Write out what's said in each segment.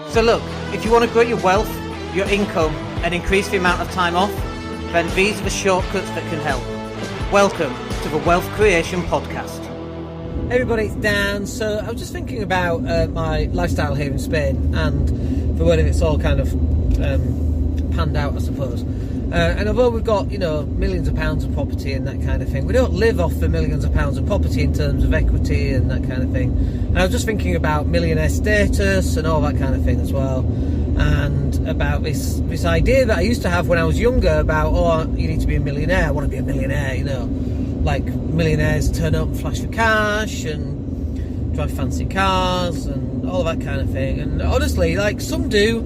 So look, if you want to grow your wealth, your income, and increase the amount of time off, then these are the shortcuts that can help. Welcome to the Wealth Creation Podcast. Hey everybody, it's Dan. So I was just thinking about my lifestyle here in Spain and the way that it's all kind of panned out, I suppose. And although we've got, millions of pounds of property and that kind of thing, we don't live off the millions of pounds of property in terms of equity and that kind of thing. And I was just thinking about millionaire status and all that kind of thing as well. And about this idea that I used to have when I was younger about, you need to be a millionaire. I want to be a millionaire, like millionaires turn up and flash for cash and drive fancy cars and all that kind of thing. And honestly, like, some do,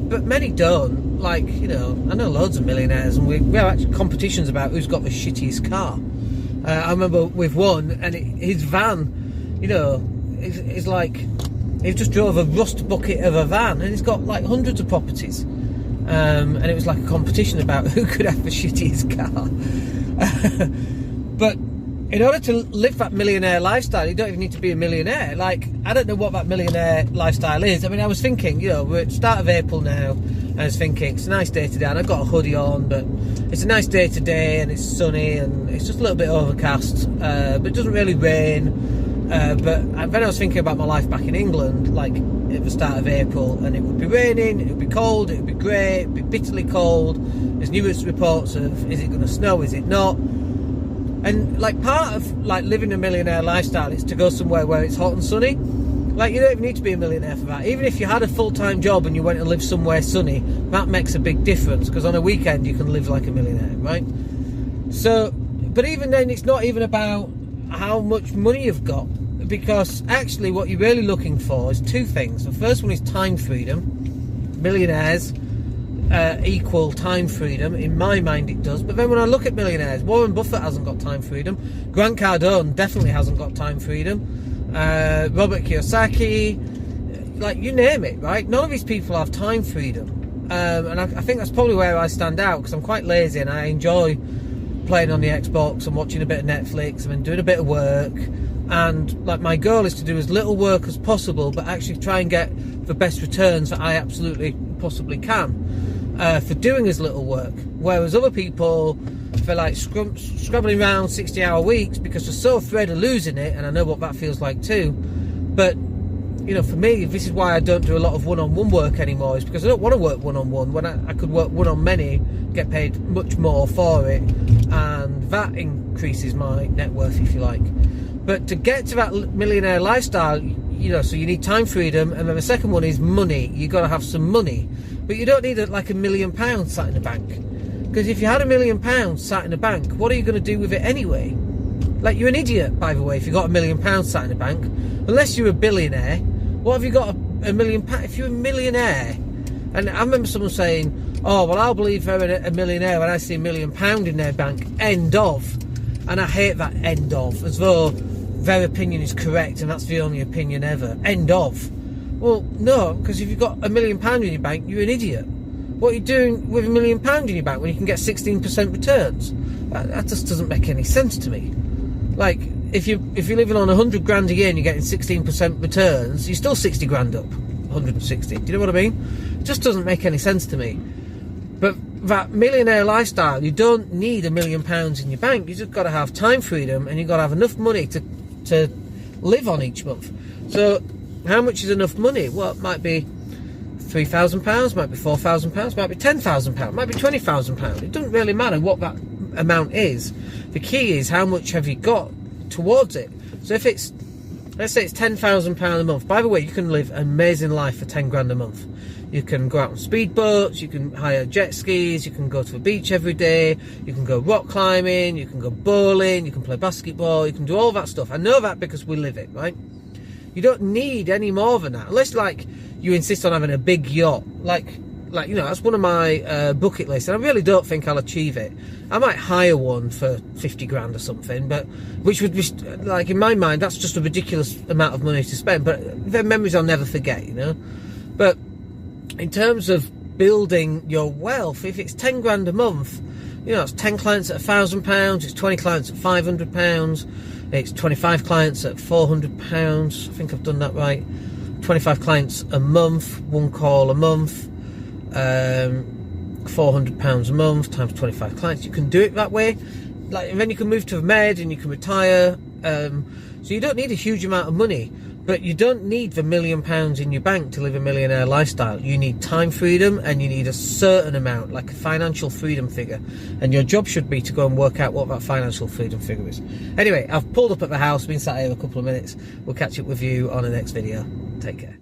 but many don't. Like, I know loads of millionaires, and we have actually competitions about who's got the shittiest car. I remember with one, and his van, is like, he just drove a rust bucket of a van, and he's got like hundreds of properties. And it was like a competition about who could have the shittiest car. But in order to live that millionaire lifestyle, you don't even need to be a millionaire. Like, I don't know what that millionaire lifestyle is. I mean, I was thinking, we're at the start of April now, and I was thinking, it's a nice day today, and I've got a hoodie on, but it's a nice day today, and it's sunny, and it's just a little bit overcast, but it doesn't really rain. But then I was thinking about my life back in England, like at the start of April, and it would be raining, it would be cold, it would be grey, it would be bitterly cold. There's numerous reports of, is it going to snow, is it not? And like, part of like living a millionaire lifestyle is to go somewhere where it's hot and sunny. Like, you don't even need to be a millionaire for that. Even if you had a full-time job and you went and lived somewhere sunny, that makes a big difference, because on a weekend you can live like a millionaire, right? So, but even then, it's not even about how much money you've got, because actually what you're really looking for is two things. The first one is time freedom. Millionaires equal time freedom. In my mind it does. But then when I look at millionaires, Warren Buffett hasn't got time freedom, Grant Cardone definitely hasn't got time freedom, Robert Kiyosaki, like, you name it, right? None of these people have time freedom. And I think that's probably where I stand out, because I'm quite lazy and I enjoy playing on the Xbox and watching a bit of Netflix and then doing a bit of work. And like, my goal is to do as little work as possible, but actually try and get the best returns that I absolutely possibly can for doing as little work. Whereas other people feel like scrabbling around 60-hour weeks because they're so afraid of losing it, and I know what that feels like too. But for me, this is why I don't do a lot of one-on-one work anymore, is because I don't want to work one-on-one when I could work one-on-many, get paid much more for it, and that increases my net worth, if you like. But to get to that millionaire lifestyle, so you need time freedom, and then the second one is money. You've got to have some money. But you don't need like £1 million sat in the bank. Because if you had £1 million sat in the bank, what are you going to do with it anyway? Like, you're an idiot, by the way, if you've got £1 million sat in the bank. Unless you're a billionaire. What have you got £1 million? If you're a millionaire, and I remember someone saying, I'll believe they're a millionaire when I see £1 million in their bank. End of. And I hate that end of, as though their opinion is correct and that's the only opinion ever. End of. Well, no, because if you've got £1 million in your bank, you're an idiot. What are you doing with £1 million in your bank when you can get 16% returns? That just doesn't make any sense to me. Like, if you're living on 100 grand a year and you're getting 16% returns, you're still 60 grand up. 160. Do you know what I mean? It just doesn't make any sense to me. But that millionaire lifestyle, you don't need £1 million in your bank. You just got to have time freedom, and you've got to have enough money to live on each month. So how much is enough money? Well, it might be £3,000, might be £4,000, might be £10,000, might be £20,000. It doesn't really matter what that amount is. The key is how much have you got towards it. So if it's, let's say it's £10,000 a month. By the way, you can live an amazing life for 10 grand a month. You can go out on speedboats, you can hire jet skis, you can go to the beach every day, you can go rock climbing, you can go bowling, you can play basketball, you can do all that stuff. I know that because we live it, right? You don't need any more than that, unless like you insist on having a big yacht. Like that's one of my bucket lists, and I really don't think I'll achieve it. I might hire one for 50 grand or something, but which would be, like, in my mind, that's just a ridiculous amount of money to spend, but they're memories I'll never forget, But in terms of building your wealth, if it's 10 grand a month, it's 10 clients at £1,000, it's 20 clients at £500, it's 25 clients at £400, I think I've done that right, 25 clients a month, one call a month, £400 a month times 25 clients. You can do it that way. Like, and then you can move to a med and you can retire. So you don't need a huge amount of money, but you don't need the £1 million in your bank to live a millionaire lifestyle. You need time freedom, and you need a certain amount, like a financial freedom figure. And your job should be to go and work out what that financial freedom figure is. Anyway, I've pulled up at the house, been sat here a couple of minutes. We'll catch up with you on the next video. Take care.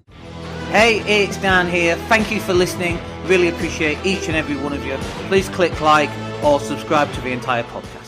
Hey, it's Dan here. Thank you for listening. Really appreciate each and every one of you. Please click like or subscribe to the entire podcast.